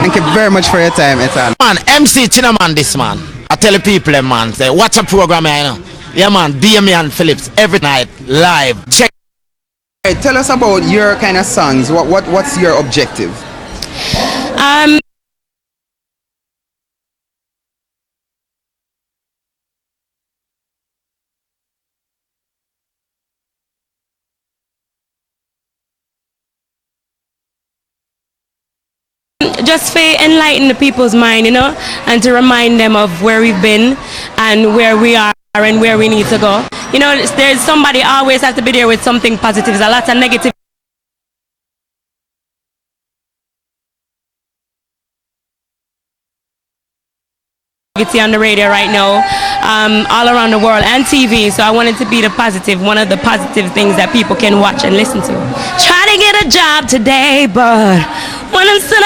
Thank you very much for your time, Ethan. Man, MC Chinaman this man. I tell the people, man, say, watch a program here, you know. Yeah, man, Damian Phillips every night live. Check. Hey, tell us about your kind of songs. What's your objective? Just to enlighten the people's mind, you know, and to remind them of where we've been and where we are and where we need to go. You know, there's somebody always has to be there with something positive. There's a lot of negative on the radio right now, all around the world, and TV. So I wanted to be the positive, one of the positive things that people can watch and listen to. Try to get a job today, but when I'm still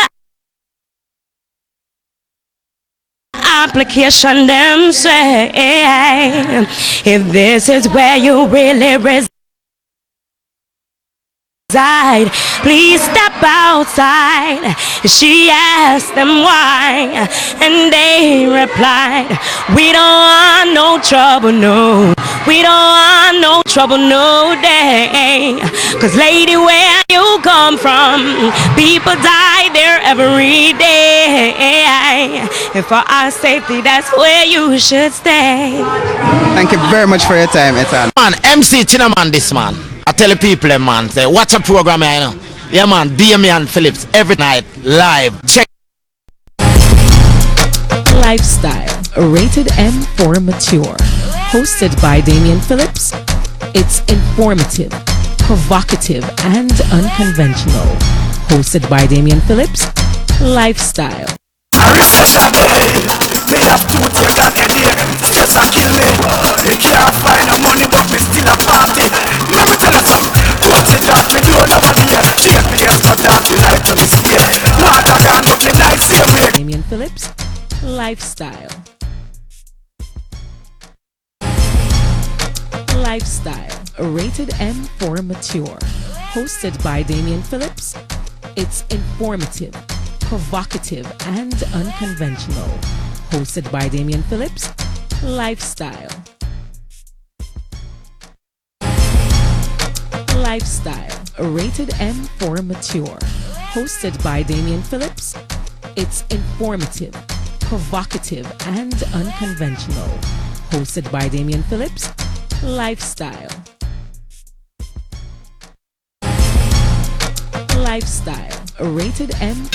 application, them say, if this is where you really reside, please step outside. She asked them why, and they replied, we don't want no trouble, no. We don't want no trouble, no day. Cause lady, where you come from, people die there every day. And for our safety, that's where you should stay. Thank you very much for your time, Ethan. Man, MC Chinaman this man. I tell the people, man, say, watch a program here, you know. Yeah, man, Damian Phillips every night live. Check. Lifestyle, rated M for mature. Hosted by Damian Phillips. It's informative, provocative, and unconventional. Hosted by Damian Phillips. Lifestyle. Me have to take that idea, stress and kill me. Me can't find no money, but me still a party. Let me tell you something, what's it that me do nobody here? Shake me against the dark, you like to this year. Water gone, but me nice same way. Damian Phillips, Lifestyle. Lifestyle, rated M for mature. Hosted by Damian Phillips. It's informative, provocative, and unconventional. Hosted by Damian Phillips. Lifestyle. Lifestyle, rated M for mature. Hosted by Damian Phillips. It's informative, provocative, and unconventional. Hosted by Damian Phillips. Lifestyle. Lifestyle, rated M.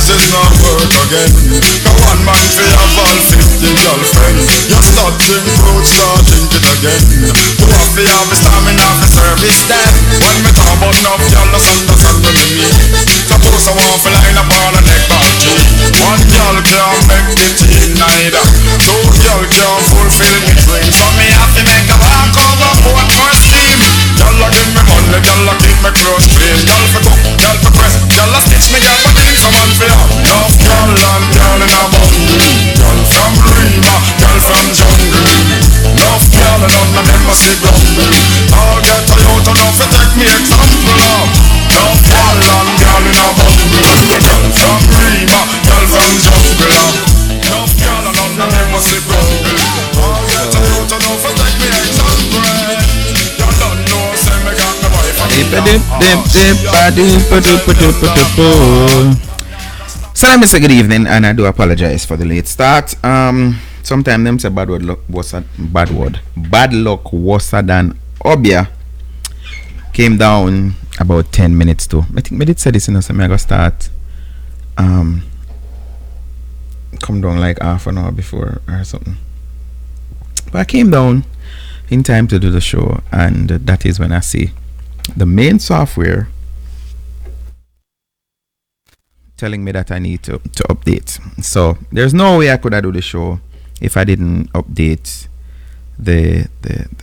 Is not work again. The one man for have all 50 girlfriends. You start drink fruit, start drink it again. You have to have a stamina for service then. When me talk about enough girl, that's understand what me mean. Suppose I want to line up all the neck back tree. One girl can't make the team neither. Two girl can't fulfill me dreams. So me have to make a walk over board first team. Girl a give me money, girl a keep me close clean. Girl for cook, girl for press, girl a stitch me, girl for things some man for you. Love girl and girl in a bundle. Girl from Rima, girl from jungle. Love girl and none of them must be grumble. I'll get a youth enough to take me example of. Love girl and girl in a bundle. Girl from Rima, girl from jungle. Love girl and none of them must be grumble. I'll get a youth enough to take me example. You don't know, say me got the wife and So let me say good evening, and I do apologize for the late start. Sometimes them say bad luck worse than Obia. Came down about 10 minutes too. I think I did say this, so I'm gonna start come down like half an hour before or something. But I came down in time to do the show, and that is when I see the main software telling me that I need to update. So there's no way I could do the show if I didn't update the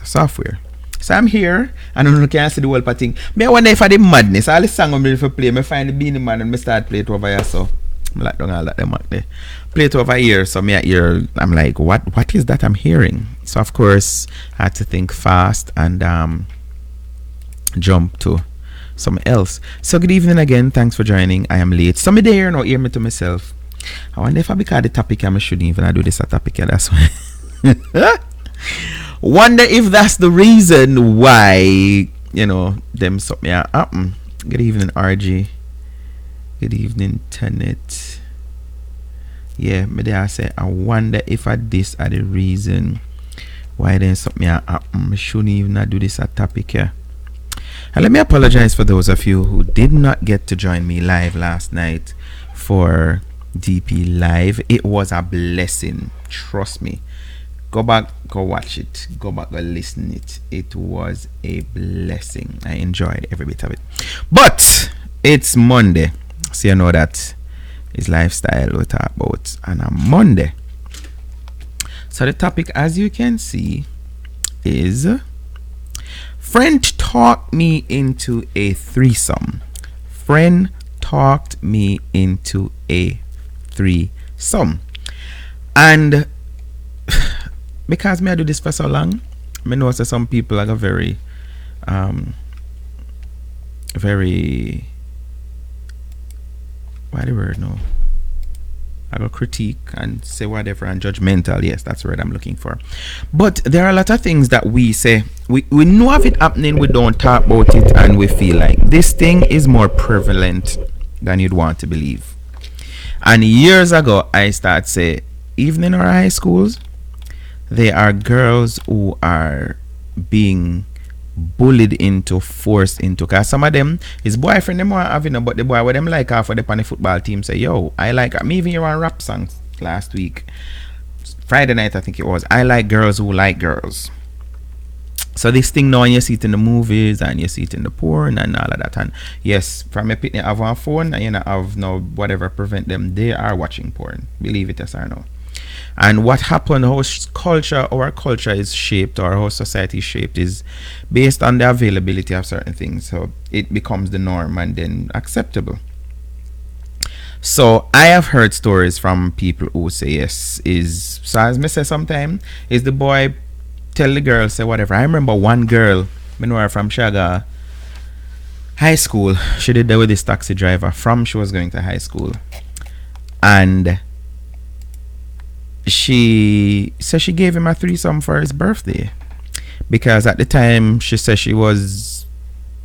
software. So I'm here and I can see the whole thing. I wonder if I did madness. All the song I'm ready for play, I find the Beanie Man and I start play it over here. So I'm like, don't all that them out there. Play it over here. So me here, I'm like, what is that I'm hearing? So of course I had to think fast and jump to something else. So good evening again. Thanks for joining. I am late. Somebody there now hear me to myself. I wonder if I because the topic I shouldn't even do this a topic. That's why. Wonder if that's the reason why, them something happen. Good evening, RG. Good evening, Tenet. Yeah, me there I say I wonder if this are the reason why then something happen. I shouldn't even do this a topic here. And let me apologize for those of you who did not get to join me live last night for DP Live. It was a blessing, trust me. Go back, go watch it. Go back, go listen it. It was a blessing. I enjoyed every bit of it. But it's Monday, so you know that is lifestyle we talk about on a Monday. So the topic, as you can see, is friend talked me into a threesome. Friend talked me into a threesome. And because me I do this for so long, I know that some people are very why the word no? I go critique and say whatever and judgmental. Yes, that's the word I'm looking for. But there are a lot of things that we say. We know of it happening, we don't talk about it, and we feel like this thing is more prevalent than you'd want to believe. And years ago, I started say, even in our high schools, there are girls who are being bullied into, forced into, because some of them, his boyfriend them want having, but the boy with them like half of the on the football team say, yo, I like, me even hear one rap song last week, Friday night I think it was, I like girls who like girls. So this thing now, you see it in the movies and you see it in the porn and all of that. And yes, from a picnic have one phone and you know have no whatever prevent them, they are watching porn. Believe it as or no. And what happened, how our culture is shaped, or how society is shaped, is based on the availability of certain things. So it becomes the norm and then acceptable. So I have heard stories from people who say yes, so as me say sometime, is the boy tell the girl, say whatever. I remember one girl, I know her from Shaga High School. She did that with this taxi driver from she was going to high school. And she said she gave him a threesome for his birthday. Because at the time, she said she was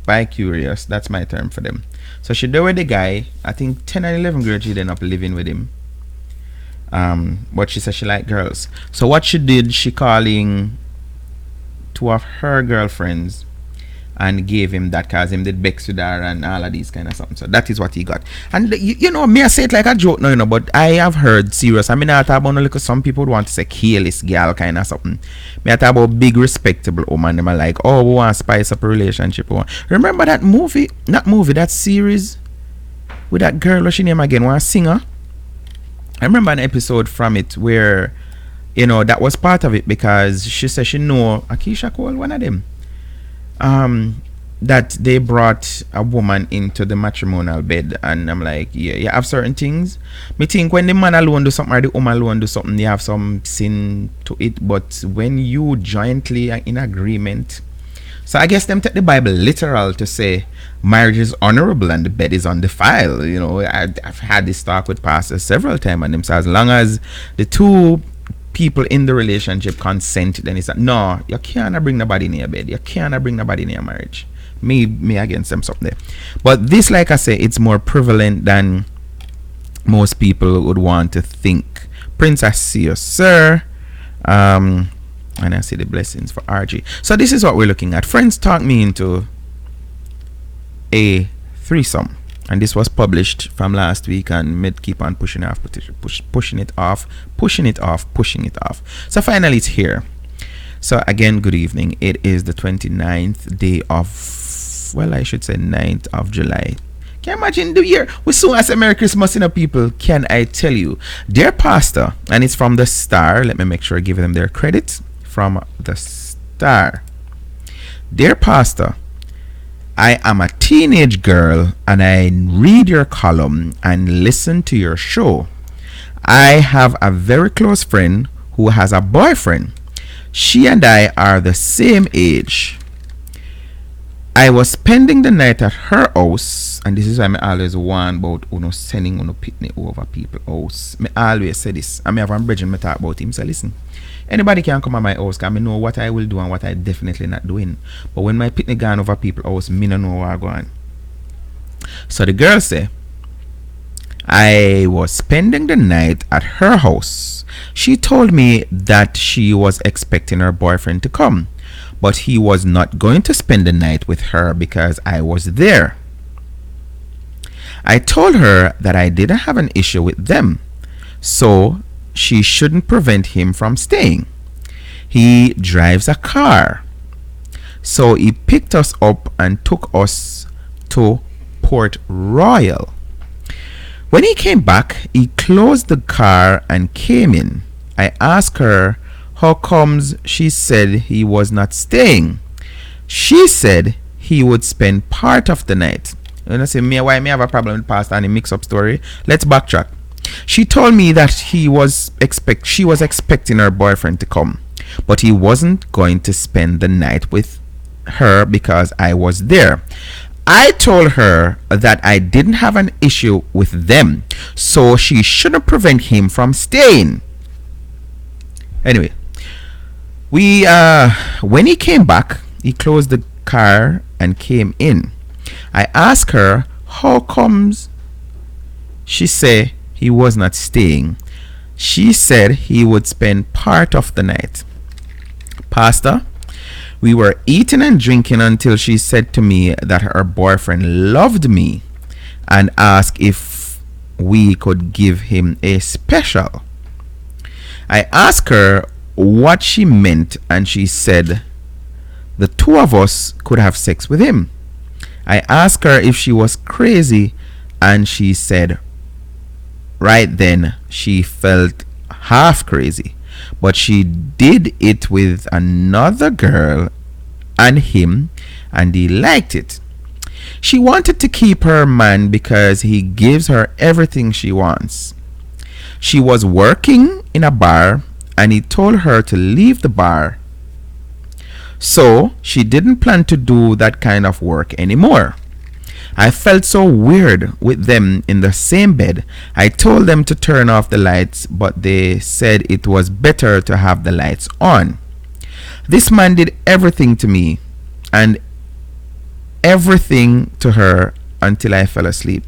bi-curious. That's my term for them. So she did with the guy. I think 10 and 11 grade, she ended up living with him. But she said she liked girls. So what she did, she calling two of her girlfriends and gave him that, cause him did Bex with her and all of these kind of something. So that is what he got. And you know, me I say it like a joke now, but I have heard serious. I mean, I talk about no, because some people would want to say careless girl kind of something. Me I talk about big respectable woman. Them are like, oh, we want to spice up a relationship. Remember that movie? That series with that girl, what's she name again? One singer. I remember an episode from it where, that was part of it, because she said she know Akeisha Cole, one of them. That they brought a woman into the matrimonial bed, and I'm like, yeah, you have certain things. Me think when the man alone do something or the woman alone do something, you have some sin to it. But when you jointly are in agreement, so I guess them take the Bible literal to say marriage is honorable and the bed is undefiled. I've had this talk with pastors several times, and them say as long as the two people in the relationship consent, then it's like, no, you can't bring nobody in your bed, you can't bring nobody in your marriage. Me against them something there. But this, like I say, it's more prevalent than most people would want to think. Prince, I see you, sir. And I see the blessings for RG. So this is what we're looking at. Friends talk me into a threesome, and this was published from last week, and Mid keep on pushing it off. So finally it's here. So again, good evening. It is the 29th day of, well, I should say 9th of July. Can you imagine the year? We soon as a Merry Christmas, people. Can I tell you? Dear Pastor, and it's from the Star. Let me make sure I give them their credit. From the Star. Dear Pastor, I am a teenage girl and I read your column and listen to your show. I have a very close friend who has a boyfriend. She and I are the same age. I was spending the night at her house, and this is why I always warn about sending pitney over people's house. I always say this. I have a bridging me talk about him. So listen, anybody can come at my house because I know what I will do and what I definitely not doing. But when my pitney gone over people's house, me no know where I'm going. So the girl say, I was spending the night at her house. She told me that she was expecting her boyfriend to come, but he was not going to spend the night with her because I was there. I told her that I didn't have an issue with them, so she shouldn't prevent him from staying. He drives a car, so he picked us up and took us to Port Royal. When he came back, he closed the car and came in. I asked her how comes. She said he was not staying. She said he would spend part of the night. And I say, why me have a problem with Pastor and a mix-up story? Let's backtrack. She told me that she was expecting her boyfriend to come, but he wasn't going to spend the night with her because I was there. I told her that I didn't have an issue with them, so she shouldn't prevent him from staying. Anyway, when he came back, he closed the car and came in. I asked her how comes. She said he was not staying. She said he would spend part of the night. Pastor, we were eating and drinking until she said to me that her boyfriend loved me and asked if we could give him a special. I asked her what she meant and she said the two of us could have sex with him. I asked her if she was crazy and she said right then she felt half crazy, but she did it with another girl and him and he liked it. She wanted to keep her man because he gives her everything she wants. She was working in a bar and he told her to leave the bar, so she didn't plan to do that kind of work anymore. I felt so weird with them in the same bed. I told them to turn off the lights, but they said it was better to have the lights on. This man did everything to me and everything to her until I fell asleep.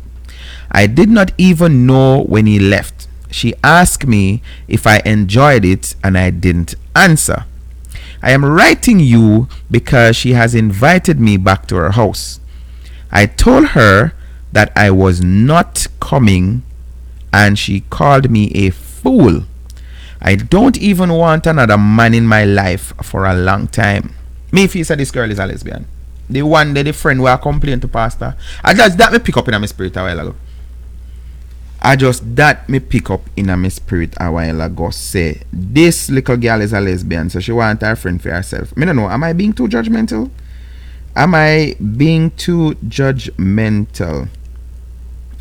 I did not even know when he left. She asked me if I enjoyed it and I didn't answer. I am writing you because she has invited me back to her house. I told her that I was not coming and she called me a fool. I don't even want another man in my life for a long time. Me feel say this girl is a lesbian. The one that the friend who I complained to Pastor. I just that me pick up in my spirit a while ago. Say this little girl is a lesbian, so she want her friend for herself. Me don't know, am I being too judgmental?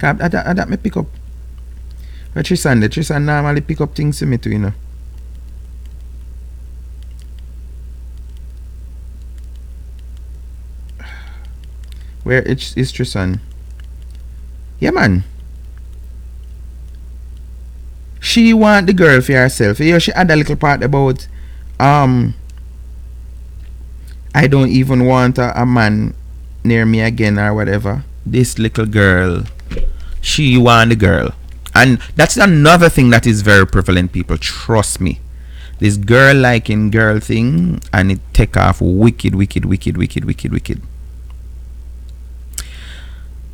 That me pick up. But Tristan normally pick up things to me too, you know. Where is Tristan? Yeah, man. She want the girl for herself. You know, she had a little part about I don't even want a man near me again or whatever. This little girl, she want the girl. And that's another thing that is very prevalent, people. Trust me. This girl liking girl thing, and it take off wicked.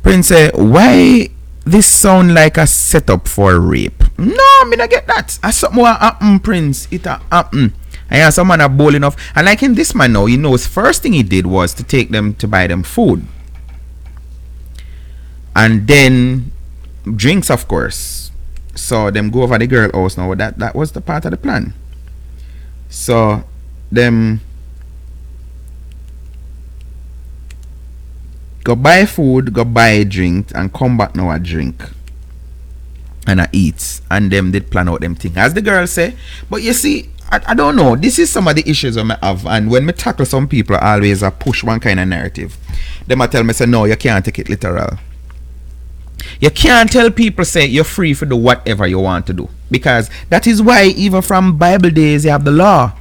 Prince say, why this sound like a setup for rape? No, me not get that. I something more happen, Prince. It a happen. I have some man are bold enough. And like in this man now, you know, his first thing he did was to take them to buy them food. And then drinks, of course. So them go over the girl house now. That was the part of the plan. So them go buy food, go buy a drink, and come back now a drink. And I eat. And them did plan out them thing. As the girl say. But you see, I don't know. This is some of the issues I have. And when me tackle some people, I always push one kind of narrative. Them I tell me, say, no, you can't take it literal. You can't tell people, say, you're free to do whatever you want to do. Because that is why even from Bible days you have the law.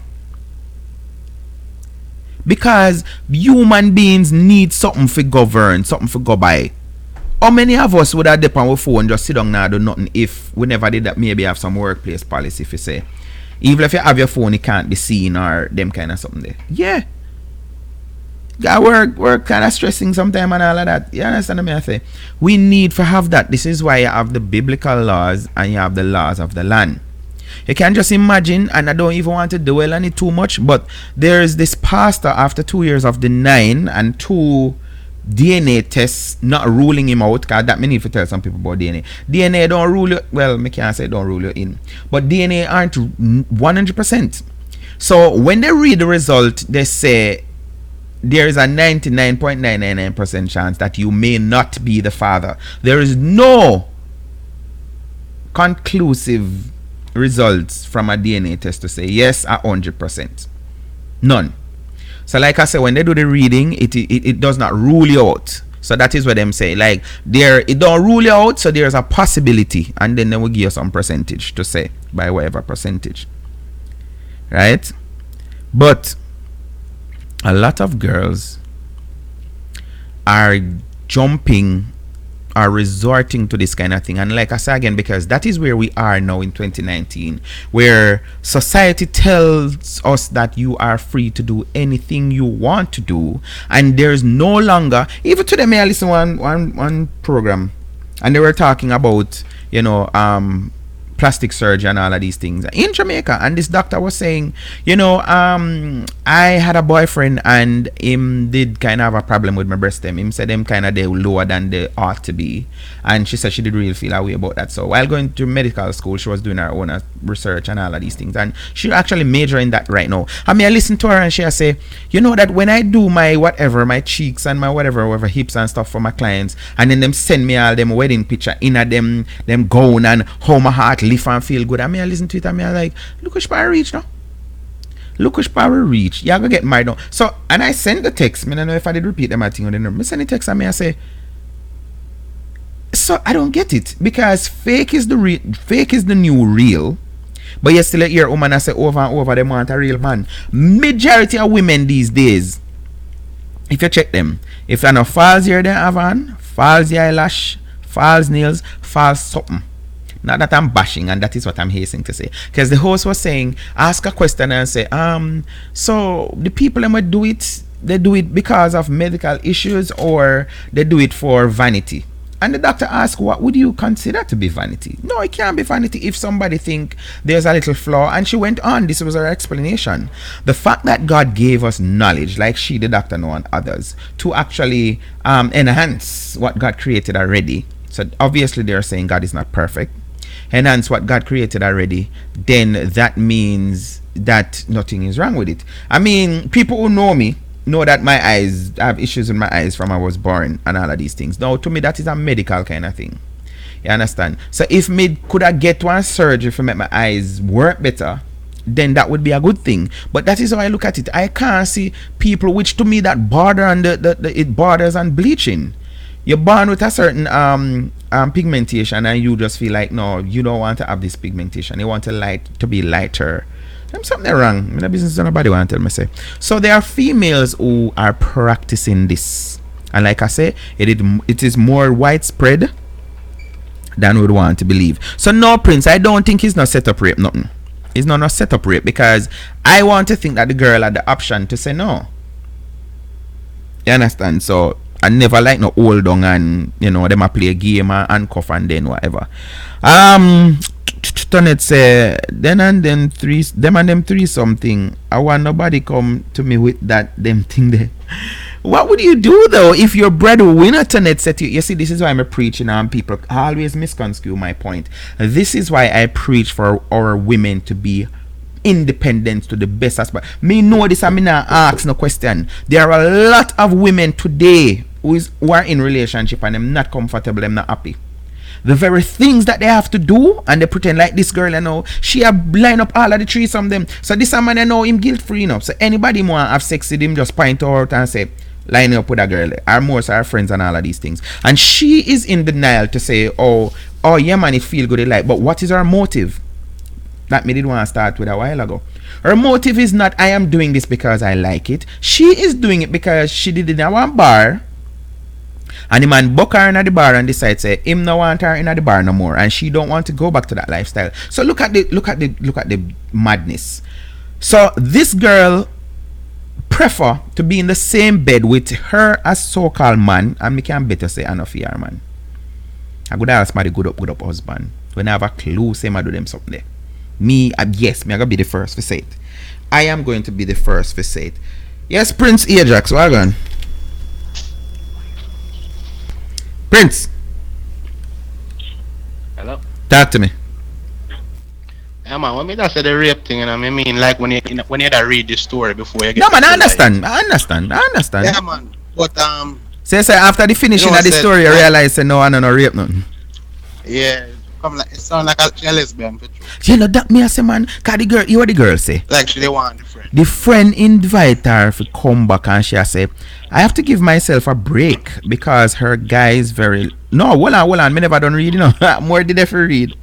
Because human beings need something for govern, something for go by. How many of us would have dip on our phone and just sit down now and do nothing if we never did that? Maybe have some workplace policy if you say. Even if you have your phone, it can't be seen or them kind of something there. Yeah. Work kind of stressing sometime and all of that. You understand what I say? We need to have that. This is why you have the biblical laws and you have the laws of the land. You can just imagine, and I don't even want to dwell on it too much, but there is this pastor after 2 years of denying and 2 DNA tests not ruling him out, because that me need to tell some people about DNA. DNA don't rule you, well, me can't say don't rule you in, but DNA aren't 100%. So when they read the result, they say there is a 99.999% chance that you may not be the father. There is no conclusive results from a DNA test to say yes 100%. None. So like I said, when they do the reading, it does not rule you out. So that is what them say. Like it don't rule you out, so there's a possibility, and then they will give you some percentage to say by whatever percentage. Right? But a lot of girls are jumping, are resorting to this kind of thing. And like I say again, because that is where we are now in 2019, where society tells us that you are free to do anything you want to do, and there's no longer, even today may I listen one program, and they were talking about, you know, plastic surgery and all of these things in Jamaica, and this doctor was saying, you know, I had a boyfriend and him did kind of have a problem with my breast them. Him said them kind of they lower than they ought to be, and she said she did really feel a way about that. So while going to medical school, she was doing her own research and all of these things, and she actually major in that right now. I mean, I listen to her and she say, you know, that when I do my whatever, my cheeks and my whatever hips and stuff for my clients, and then them send me all them wedding picture in a them gown and how my heart lift and feel good. I mean, I listen to it and I like, look which power reach now. Look which power reach. You're gonna get married now. So, and I send the text. I don't know if I did repeat them. I think I send the text and I say, so I don't get it, because fake is the new real. But you still hear woman I say over and over them want a real man. Majority of women these days, if you check them, if they're not false hair they have on, false eyelash, false nails, false something. Not that I'm bashing, and that is what I'm hastening to say. Because the host was saying, ask a question and say, so the people that might do it, they do it because of medical issues or they do it for vanity. And the doctor asked, what would you consider to be vanity? No, it can't be vanity if somebody think there's a little flaw. And she went on, this was her explanation. The fact that God gave us knowledge, like she, the doctor, know, and others, to actually enhance what God created already. So obviously they're saying God is not perfect. Enhance what God created already, then that means that nothing is wrong with it. I mean, people who know me know that my eyes, I have issues with my eyes from I was born and all of these things. Now, to me, that is a medical kind of thing. You understand? So if me could I get one surgery to make my eyes work better, then that would be a good thing. But that is how I look at it. I can't see people, which to me that border on it borders on bleaching. You're born with a certain pigmentation, and you just feel like, no, you don't want to have this pigmentation. You want to be lighter. There's something wrong. In the business, nobody want to tell me say. So there are females who are practicing this, and like I say, it is more widespread than we'd want to believe. So no, Prince, I don't think he's not set up rape. Nothing. It's not set up rape, because I want to think that the girl had the option to say no. You understand? So I never like no hold on and them a play a game and handcuff and then whatever. Tonet say them and them three something. I want nobody come to me with that them thing there. What would you do though if your breadwinner Tonet said to you? You see, this is why I'm preaching and people always misconstrue my point. This is why I preach for our women to be independent to the best aspect. Me know this, I mean not ask no question. There are a lot of women today who are in relationship and them not comfortable, them not happy. The very things that they have to do, and they pretend like this girl, she have line up all of the threesome them. So this man, him guilt free, So anybody want have sex with him, just point out and say, line up with a girl. Our most our friends and all of these things. And she is in denial to say, oh yeah man, it feel good, like. But what is her motive? That me did want to start with a while ago. Her motive is not, I am doing this because I like it. She is doing it because she did it in one bar. And the man book her in the bar and decide say him no want her in the bar no more, and she don't want to go back to that lifestyle. So look at the madness. So this girl prefer to be in the same bed with her as so-called man, and me can better say enough here man. I could ask my good up husband. When I have a clue, say I do them something there. Me, yes, me I gotta be the first to say it. I am going to be the first to say it. Yes, Prince Ajax, what on? Prince. Hello. Talk to me. Yeah man, when me that say the rape thing, I mean like when you read the story before you get. No man, I understand. Yeah man, but say after the finishing of the story, you realize no, I don't know rape nothing. Yeah, it sound like a lesbian for true. You know that me I say man, cause the girl, you what the girl say? Like she want the friend. The friend invite her to come back and she say, I have to give myself a break because her guy is very hold on, me never done read, more did I read.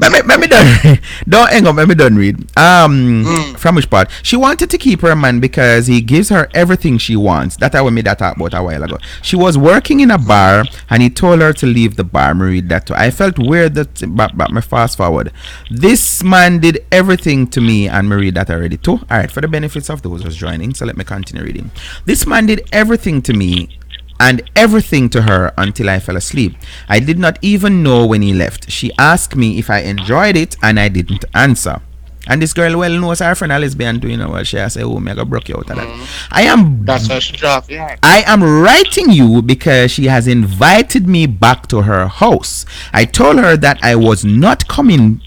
Let me done. Don't hang up. Let me done read. From which part? She wanted to keep her man because he gives her everything she wants. That I made that talk about a while ago. She was working in a bar and he told her to leave the bar. Me read that too. I felt weird that, but me fast forward. This man did everything to me, and me read that already too. All right, for the benefits of those who's joining, so let me continue reading. This man did everything to me and everything to her until I fell asleep. I did not even know when he left. She asked me if I enjoyed it and I didn't answer. And this girl well knows her friend a lesbian too, what she say, oh, me I go broke you out of that. That's how she dropped, yeah. I am writing you because she has invited me back to her house. I told her that I was not coming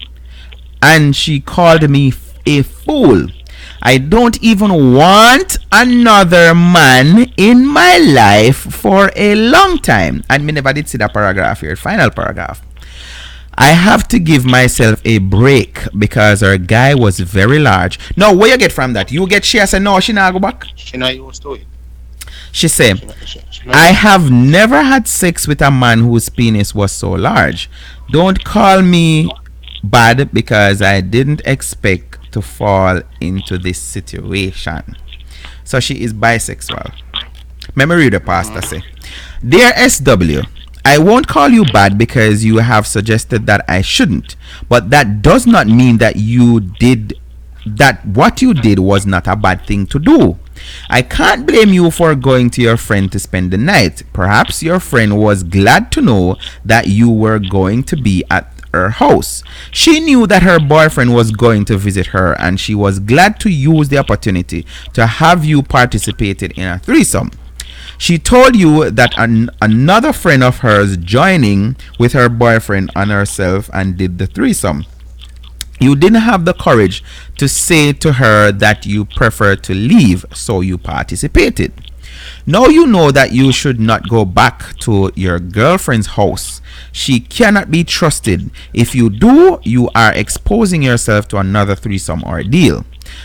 and she called me a fool. I don't even want another man in my life for a long time. And me never did see that paragraph here, final paragraph. I have to give myself a break because her guy was very large. Now, where you get from that? You get she say no, she not go back? She not used to it. She said, I have never had sex with a man whose penis was so large. Don't call me bad because I didn't expect to fall into this situation. So she is bisexual. Memory the pastor say, Dear SW, I won't call you bad because you have suggested that I shouldn't, but that does not mean that what you did was not a bad thing to do. I can't blame you for going to your friend to spend the night. Perhaps your friend was glad to know that you were going to be at her house. She knew that her boyfriend was going to visit her and she was glad to use the opportunity to have you participated in a threesome. She told you that another friend of hers joining with her boyfriend and herself and did the threesome. You didn't have the courage to say to her that you prefer to leave, so you participated. Now you know that you should not go back to your girlfriend's house. She cannot be trusted. If you do, you are exposing yourself to another threesome ordeal.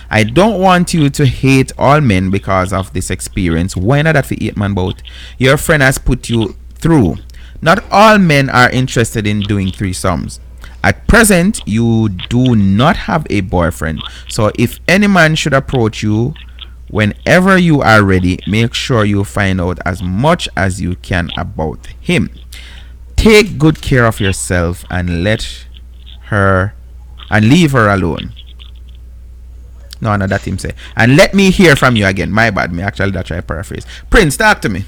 I don't want you to hate all men because of this experience. Why not that for 8-man boat? Your friend has put you through. Not all men are interested in doing threesomes. At present, you do not have a boyfriend. So if any man should approach you, whenever you are ready, make sure you find out as much as you can about him. Take good care of yourself and leave her alone. No, that him say. And let me hear from you again. My bad, me actually that try paraphrase. Prince, talk to me.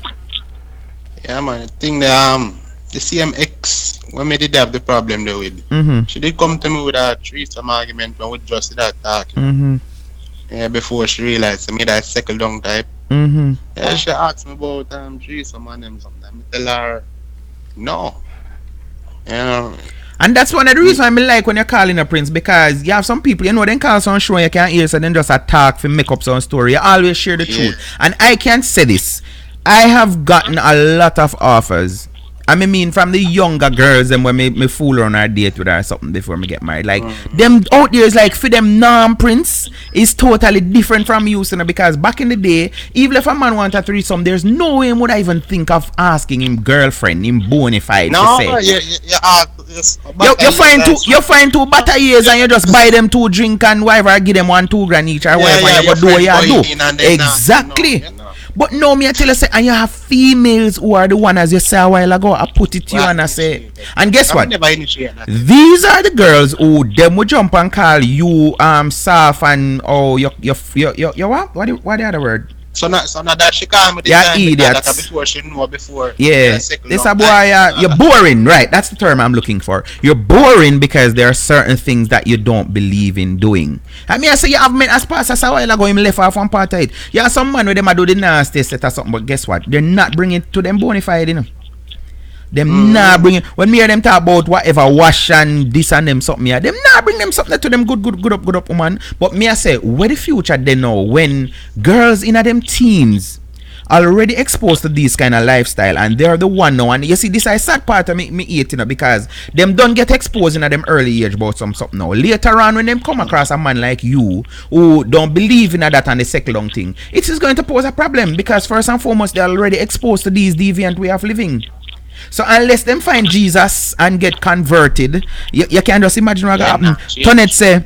Yeah, man. I think the CMX when me did have the problem there with. She did come to me with a threesome argument when we just started talking. Yeah, before she realized me that second down type. Yeah, she asked me about threesome and them something. I tell her no. Yeah. And that's one of the reasons I like when you're calling a prince, because you have some people, you know, then call some show and you can't hear, so then just attack for make up some story. You always share the truth. And I can say this, I have gotten a lot of offers. I mean from the younger girls and when me fool around or date with her or something before me get married. Like them out there is like for them non-prince is totally different from you, you know, because back in the day, even if a man want a threesome, there's no way would I even think of asking him girlfriend, him bona fide no, to say. You you find two butter years and you just buy them 2 drink and whatever, give them 1-2 grand each or whatever, and you go do what you do. Exactly. But no, me I tell you, say, and you have females who are the one, as you said a while ago, I put it to you and I say, and guess what? These are the girls who them will jump and call you soft and you what the other word? So not that she call me the time idiots. That before she know before. Yeah, this a boy. You're boring, right? That's the term I'm looking for. You're boring because there are certain things that you don't believe in doing. I mean, I say you have met as past as a while ago, him left off one part of it. Yeah, some man with them I do the nasty set or something, but guess what? They're not bringing it to them bona fide, you know. Them not bringing, when me hear them talk about whatever wash and this and them something, yeah, them not bring them something to them good up woman. But me I say, where the future they know when girls in them teens already exposed to this kind of lifestyle and they're the one now, and you see this is sad part of me eat, you know, because them don't get exposed in them early age about something now. Later on when them come across a man like you who don't believe in that and the second long thing, it is going to pose a problem because first and foremost they're already exposed to these deviant way of living. So unless them find Jesus and get converted, you can just imagine what happen. Tonet say,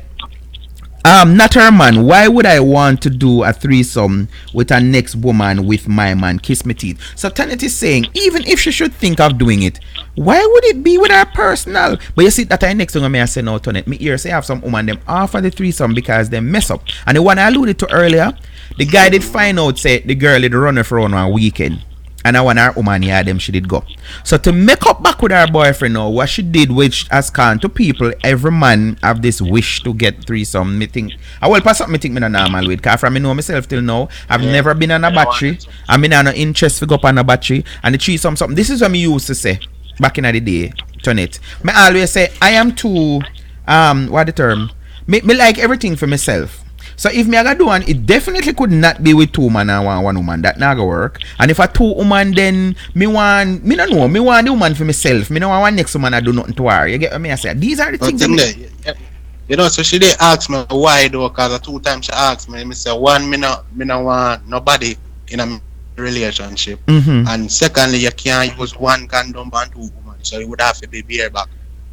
not her man. Why would I want to do a threesome with a next woman with my man? Kiss me teeth. So Tonet is saying, even if she should think of doing it, why would it be with her personal? But you see that I next thing I say no, Tonet. Me here say have some woman them offer the threesome because they mess up. And the one I alluded to earlier, the guy did find out say the girl did run her for one weekend. And I want her woman here, them she did go. So to make up back with her boyfriend now, what she did, which has come to people, every man have this wish to get threesome. Me think, I will pass up me think me not normal with, because from me know myself till now, I've never been on a battery. I mean I no interest to go up on a battery. And the threesome something. This is what me used to say back in the day, turn it. Me always say I am too what the term? Me like everything for myself. So if me aga do one, it definitely could not be with 2 man and one woman. That not gonna work. And if a 2 woman, then me want the woman for myself. Me no want one next woman I do nothing to her. You get what me I say? These are the things. You know, so she did ask me why though, cause 2 times she asked me. Me say one, me no want nobody in a relationship. And secondly, you can't use 1 condom and 2 women, so you would have to be bareback.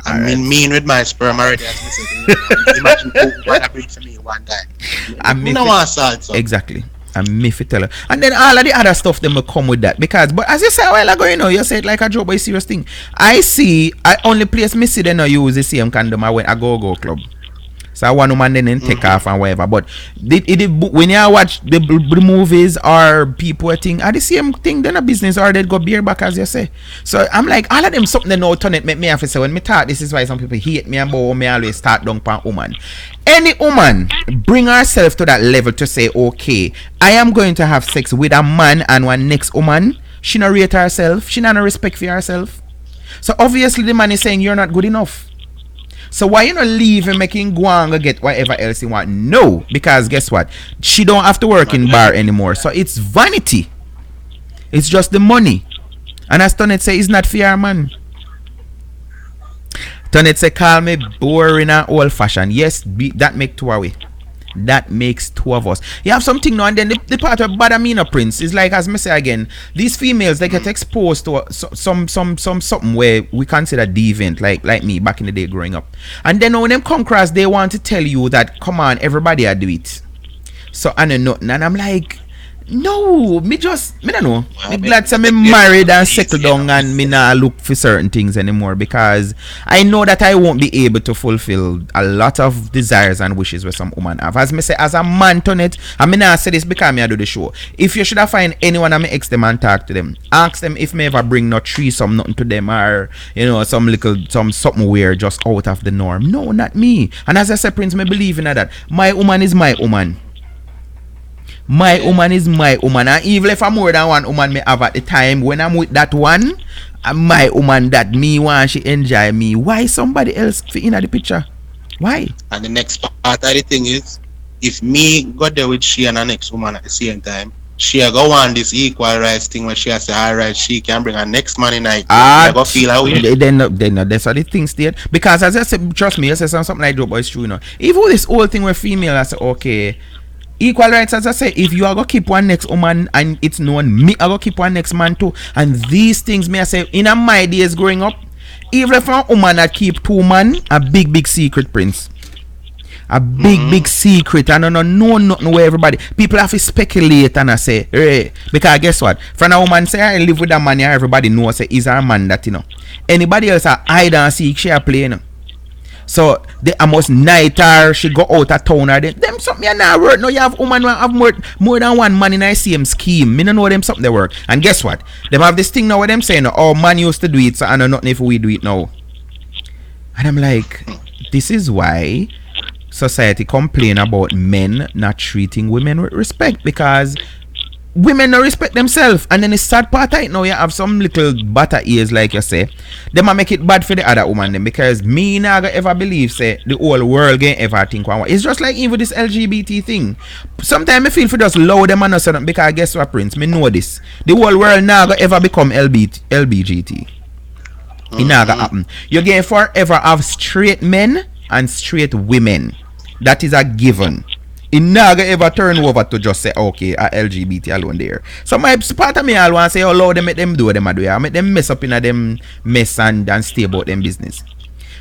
I mean with my sperm already, as me said. Imagine 2 women agreed to me 1 time. No one assault, so. Exactly. And me fi tell her. And then all of the other stuff them will come with that. Because, but as you say a while ago, you know, you said like a joke, but it's serious thing. I only place me see them not use the same condom I went a go club. So one woman then take off and whatever. But when you watch the movies or people think are the same thing, then a business or they go beer back as you say. So I'm like, all of them something they know turn it make me have to say when me talk, this is why some people hate me about me always start down pan woman. Any woman bring herself to that level to say, okay, I am going to have sex with a man and one next woman. She not rate herself, she not no respect for herself. So obviously the man is saying you're not good enough. So why you not leave and making go and get whatever else you want? No, because guess what? She don't have to work in bar anymore. So it's vanity. It's just the money. And as Tonet say, it's not fair, man. Tonet say, call me boring and old fashioned. Yes, that make 2 away. That makes 2 of us. You have something now, and then the part of bother me, no prince, is like as me say again, these females they get exposed to some something where we consider deviant, like me back in the day growing up. And then when them come across, they want to tell you that come on, everybody I do it. So I know nothing, and I'm like, No, me don't know. Well, Me glad to me married and settled down and me not look for certain things anymore because I know that I won't be able to fulfill a lot of desires and wishes with some woman have. As me say, as a man turn it, I mean I say this because me I do the show. If you should have find anyone and me ex them and talk to them, ask them if me ever bring no threesome nothing to them or some something weird just out of the norm. No, not me. And as I say, Prince, me believe in that. My woman is my woman. My woman is my woman, and even if I'm more than one woman me have at the time, when I'm with that one, my woman that me want she enjoy me. Why somebody else fit in the picture? Why? And the next part of the thing is, if me go there with she and her next woman at the same time, she go on this equal rights thing where she say, alright, she can bring her next man in night. I go feel how we. Then that's how the thing stayed. Because as I said, trust me, I say something like that, but it's true, Even this whole thing with female, I say okay. Equal rights, as I say, if you are going to keep one next woman and it's known, me I going to keep one next man too. And these things, me I say, in my days growing up, even if a woman that keep two man, a big secret, Prince. A big secret. And I don't know nothing where everybody. People have to speculate and I say, hey, because guess what? From a woman say, I live with a man, everybody knows say, he's a man that, Anybody else are hide and seek, she a play, So they must night her, she go out of town or them something you not work. No, you have woman who have more than one man in the same scheme. Me don't know them something they work. And guess what? Them have this thing now where them saying, oh man used to do it, so I know nothing if we do it now. And I'm like, this is why society complain about men not treating women with respect, because women don't respect themselves. And then the sad part right now, you have some little butter ears, like you say, they might make it bad for the other woman then, because me never ever believe say the whole world can ever think one. It's just like even this LGBT thing. Sometimes I feel for just loud them and not something, because guess what, Prince, me know this, the whole world never ever become LBGT. It never happen. You can forever have straight men and straight women. That is a given. It never ever turn over to just say, okay, a LGBT alone there. So my part of me all want to say, oh Lord, they make them do them I do. I make them mess up in a them mess and stay about them business.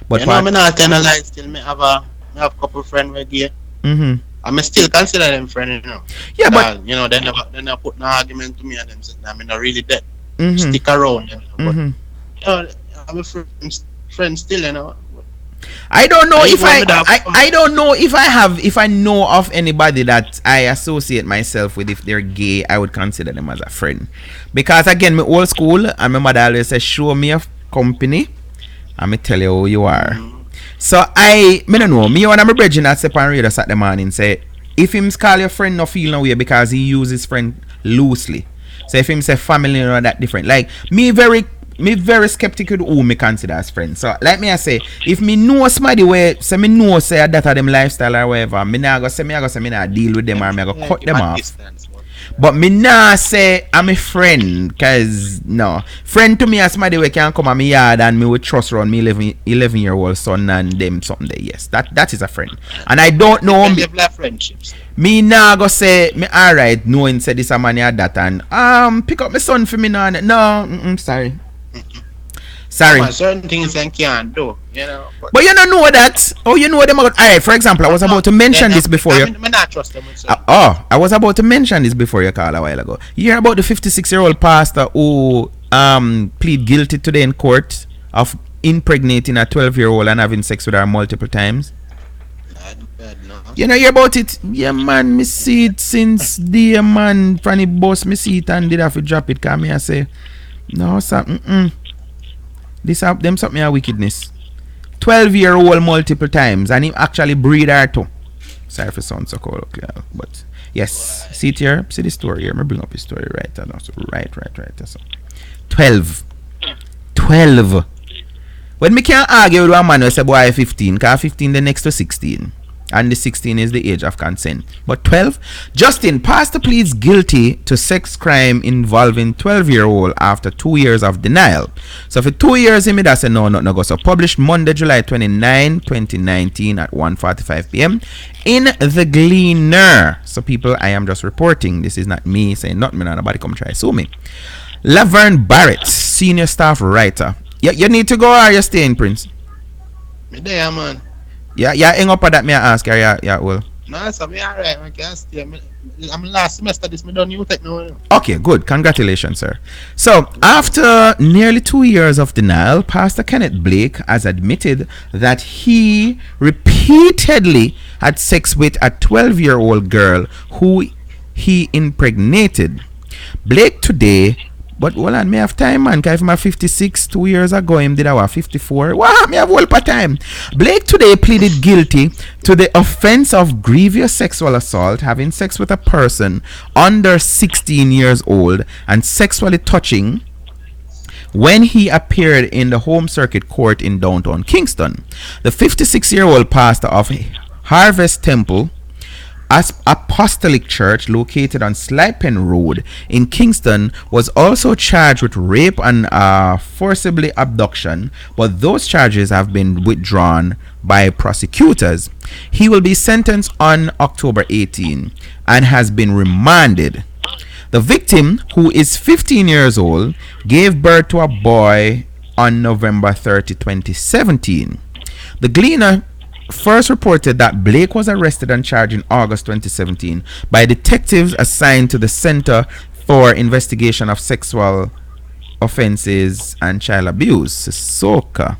But you know, me not tell a lie, still me have a couple friends with gay. I still consider them friends, Yeah, but they never put no argument to me and them saying I'm not really dead. Stick around, But I'm a friend still, I don't know if I don't know if I know of anybody that I associate myself with. If they're gay, I would consider them as a friend, because again, my old school, and my mother always says, show me a company and me tell you who you are. So I don't know, me when I'm a bridging that step on radio Saturday morning say, if him call your friend no feel no way because he uses friend loosely. So if him say family or that different, like me very skeptical who me consider as friends. So like me I say, if me know somebody where say me know say that them lifestyle or whatever, me not go say me not deal with them or me go cut them off. But me not say I'm a friend, cause no friend to me as somebody where can come at me yard and me would trust around me 11-year-old son and them something there. Yes, that is a friend. And I don't know friendships. Me nah go say me alright knowing say this a man or that and pick up my son for me now. No, sorry. Sorry. Certain things I can't do, But you don't know that. Oh, you know them. Alright, for example, I was about to mention this before you. I not trust them. I was about to mention this before you call a while ago. You hear about the 56-year-old pastor who plead guilty today in court of impregnating a 12-year-old and having sex with her multiple times? No. You know hear about it? Yeah, man, me see it since the man from the bus. Me see it and did have to drop it. Cause me I say, no, sir, this have them something a wickedness. 12-year-old multiple times, and he actually breed her too. Sorry for sound so cold, but yes, see it here, see the story here. Me bring up the story right now. So right. So 12. When me can't argue with one man who say boy 15, cause 15 the next to 16. And the 16 is the age of consent. But 12, Justin, pastor pleads guilty to sex crime involving 12-year-old after 2 years of denial. So for 2 years, him that say no go. So published Monday, July 29, 2019 at 1:45 p.m. in The Gleaner. So people, I am just reporting. This is not me saying nothing. Nobody come try sue me. Laverne Barrett, senior staff writer. You need to go or you staying, Prince? Me there, man. Yeah, hang up on that. Me ask her. Yeah, well. No, so me alright. I can stay. Me I'm last semester. This me done new tech now. Okay, good. Congratulations, sir. So, after nearly 2 years of denial, Pastor Kenneth Blake has admitted that he repeatedly had sex with a 12-year-old girl who he impregnated. Blake today, but hold on, me have time, man. Cause if I'm 56, 2 years ago, him did I 54. Wow, me have whole part time. Blake today pleaded guilty to the offense of grievous sexual assault, having sex with a person under 16 years old, and sexually touching when he appeared in the Home Circuit Court in downtown Kingston. The 56-year-old pastor of Harvest Temple Apostolic Church, located on Slipen Road in Kingston, was also charged with rape and forcibly abduction, but those charges have been withdrawn by prosecutors. He will be sentenced on October 18 and has been remanded. The victim, who is 15 years old, gave birth to a boy on November 30, 2017. The Gleaner first reported that Blake was arrested and charged in August 2017 by detectives assigned to the Center for Investigation of Sexual Offenses and Child Abuse, SOCA.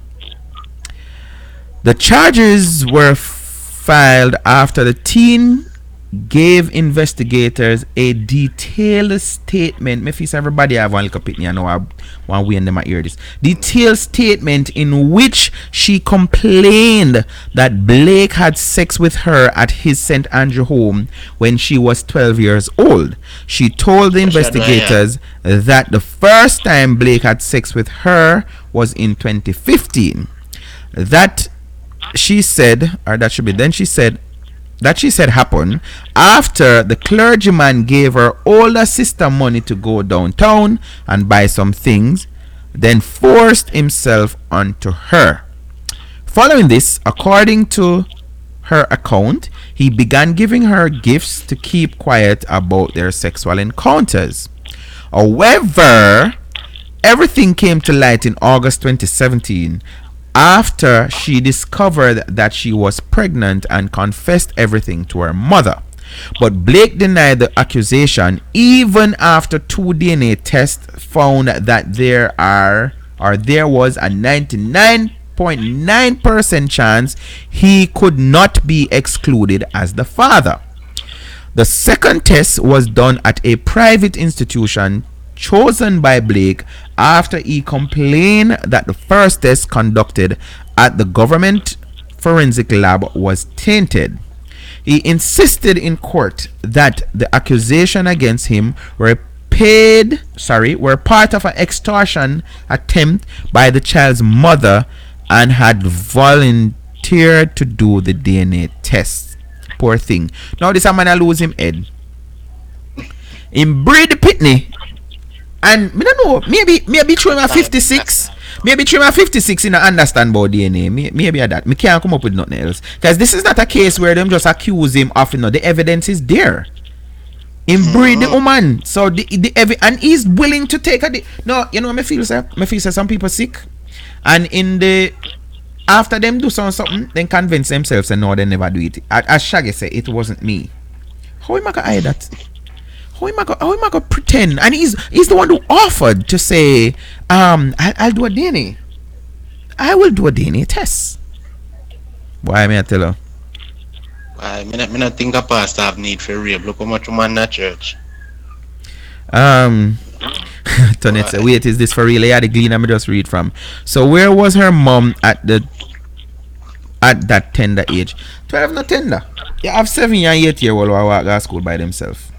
The charges were filed after the teen gave investigators a detailed statement. Me feel everybody have one little pit me. I know one way in them I hear this. Detailed statement in which she complained that Blake had sex with her at his St. Andrew home when she was 12 years old. She told the investigators that the first time Blake had sex with her was in 2015. That she said, or that should be then she said happened after the clergyman gave her older sister money to go downtown and buy some things, then forced himself onto her. Following this, according to her account, he began giving her gifts to keep quiet about their sexual encounters. However, everything came to light in August 2017 after she discovered that she was pregnant and confessed everything to her mother. But Blake denied the accusation even after 2 DNA tests found that there was a 99.9% chance he could not be excluded as the father. The second test was done at a private institution chosen by Blake after he complained that the first test conducted at the government forensic lab was tainted. He insisted in court that the accusation against him were part of an extortion attempt by the child's mother and had volunteered to do the DNA test. Poor thing. Now this man lose him head. In breed Pitney. And me don't know, maybe through my 56, maybe through my 56 in understand about DNA. Maybe that. Me can't come up with nothing else. Because this is not a case where them just accuse him of, the evidence is there. Him breed the woman. So and he's willing to take me feel say some people sick. And after them do something, then convince themselves and no, they never do it. As Shaggy said, it wasn't me. How am I gonna hide that? How am I gonna pretend? And he's the one who offered to say, I'll do a DNA. I will do a DNA test. Why may I tell her? I not think a pastor have need for rape. Look how much man in that church. Tonette said, wait, is this for real? Yeah, the Gleaner me just read from. So where was her mom at that tender age? 12 not tender. You have 7 and 8 year old who walk to school by themselves.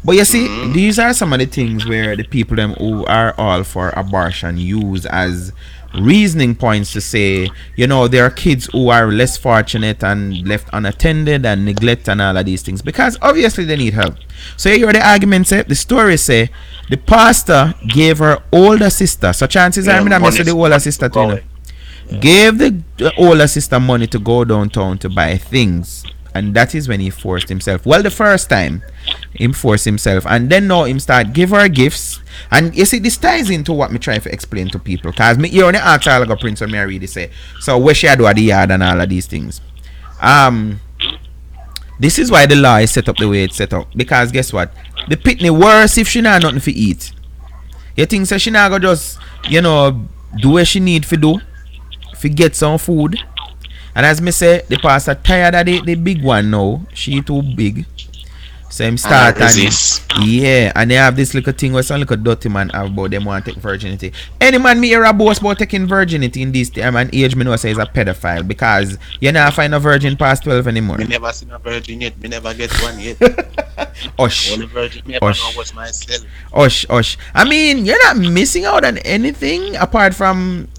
But you see, these are some of the things where the people them who are all for abortion use as reasoning points to say, there are kids who are less fortunate and left unattended and neglect and all of these things, because obviously they need help. So you hear the argument say, the story say, the pastor gave her older sister, so chances are I mess with the older sister too. Gave the older sister money to go downtown to buy things. And that is when he forced himself. Well, the first time him forced himself, and then now him start give her gifts. And you see, this ties into what me trying to explain to people. Cause me you only ask all like a Prince when me read say, so where she do at the yard and all of these things. This is why the law is set up the way it's set up. Because guess what? The pitney worse if she not nothing for eat. You think so she not go just, do what she need for do, for get some food. And as me say, the pastor tired of the big one now. She too big. So him start and yeah, and they have this little thing where some little dirty man have about them want to take virginity. Any man me hear a boast about taking virginity in this time and age, me know say is a pedophile because you never find a virgin past 12 anymore. Me never seen a virgin yet. Me never get one yet. Osh. Only virgin me ever know was myself. Osh. I mean, you're not missing out on anything apart from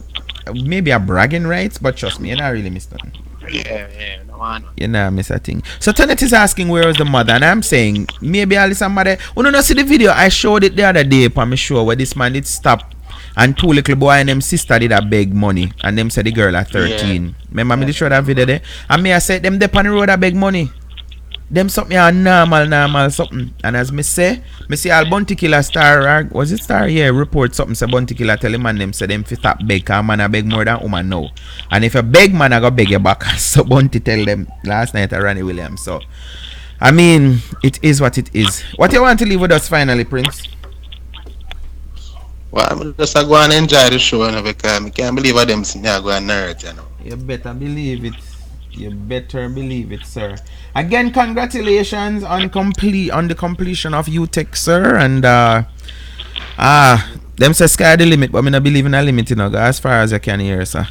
maybe a bragging rights, but trust me, you're not really missing nothing. Yeah, no one. You know, miss a thing. So Tonet is asking where was the mother, and I'm saying maybe I'll somebody. When you not see the video, I showed it the other day for me show where this man did stop and two little boy and them sister did a beg money and them said the girl at 13. Yeah. Remember me to show that video there? And me I said them dep on the road a beg money. Them something are normal something. And as me see all Bounty Killer Star, was it Star? Yeah, report something say Bounty Killer tell him and them say them fit up beg, cause man a beg more than woman now. And if a beg man I go beg you back. So Bounty tell them last night at Ronnie Williams. So I mean it is what it is. What you want to leave with us finally, Prince? Well, I'm just go and enjoy the show, because I can't believe what them sing go and nerd, You better believe it. You better believe it, sir. Again, congratulations on the completion of UTech, sir. And them say sky the limit, but I not believe in a limit, go as far as I can hear, sir.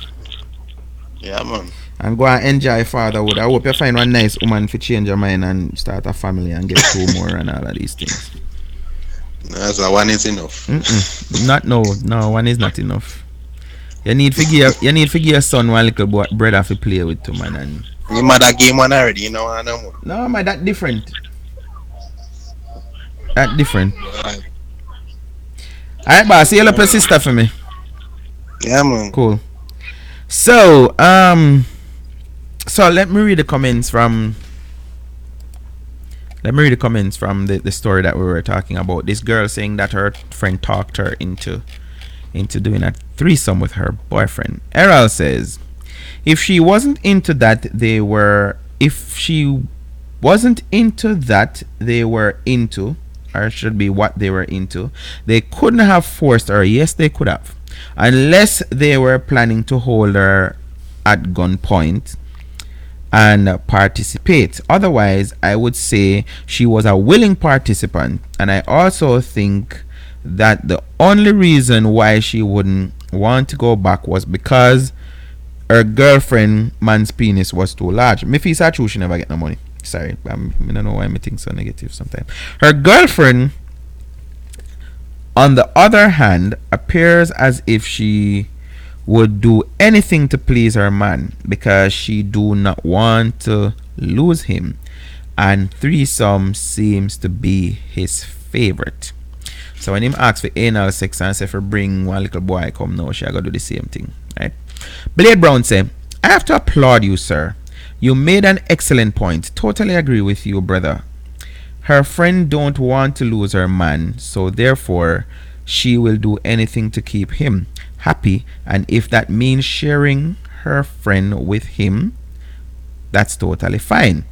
Yeah, man. And go and enjoy fatherhood. I hope you find one nice woman to change your mind and start a family and get two more and all of these things. No, so one is enough. No, one is not enough. You need to give your son one little brother to play with too, man. And your mother game one already, no more. No, man, that different. Alright, boss, see you up your sister for me. Yeah, man. Cool. So, let me read the comments from the story that we were talking about. This girl saying that her friend talked her into doing a threesome with her boyfriend. Errol says, if she wasn't into that, they were into, or should be what they were into, they couldn't have forced her. Yes, they could have. Unless they were planning to hold her at gunpoint and participate. Otherwise, I would say she was a willing participant. And I also think that the only reason why she wouldn't want to go back was because her girlfriend man's penis was too large. Me feel so true she never get no money. Sorry, I don't know why I think so negative sometimes. Her girlfriend, on the other hand, appears as if she would do anything to please her man because she do not want to lose him, and threesome seems to be his favorite. So when him asks for anal sex and say for bring one little boy come now, she gotta do the same thing, right? Blade Brown say, I have to applaud you, sir. You made an excellent point. Totally agree with you, brother. Her friend don't want to lose her man, so therefore she will do anything to keep him happy, and if that means sharing her friend with him, that's totally fine.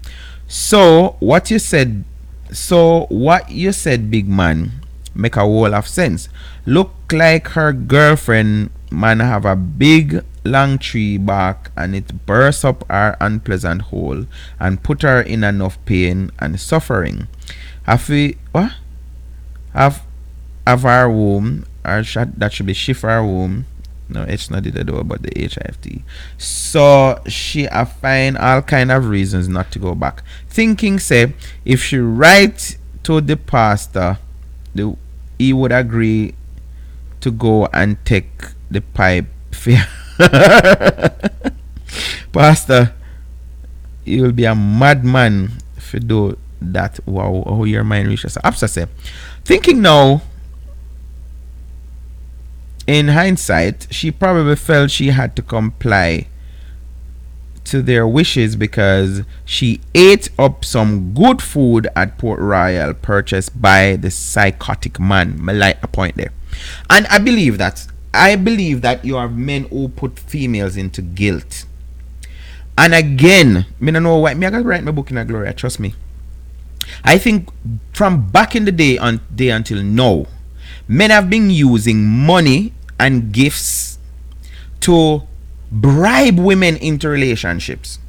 So what you said, big man, make a whole of sense. Look like her girlfriend man have a big long tree bark and it bursts up her unpleasant hole and put her in enough pain and suffering. Have our womb, that should be shift our womb. No, it's not the door, but the HIFT. So she find all kind of reasons not to go back. Thinking say if she write to the pastor, he would agree to go and take the pipe. Pastor, you will be a madman if you do that. Wow, how your mind reaches. Absa say, thinking now, in hindsight, she probably felt she had to comply to their wishes because she ate up some good food at Port Royal purchased by the psychotic man. I like a point there. And I believe that you have men who put females into guilt. And again, me don't know why. Me I gotta write my book in a Gloria. Trust me. I think from back in the day until now, men have been using money and gifts to bribe women into relationships.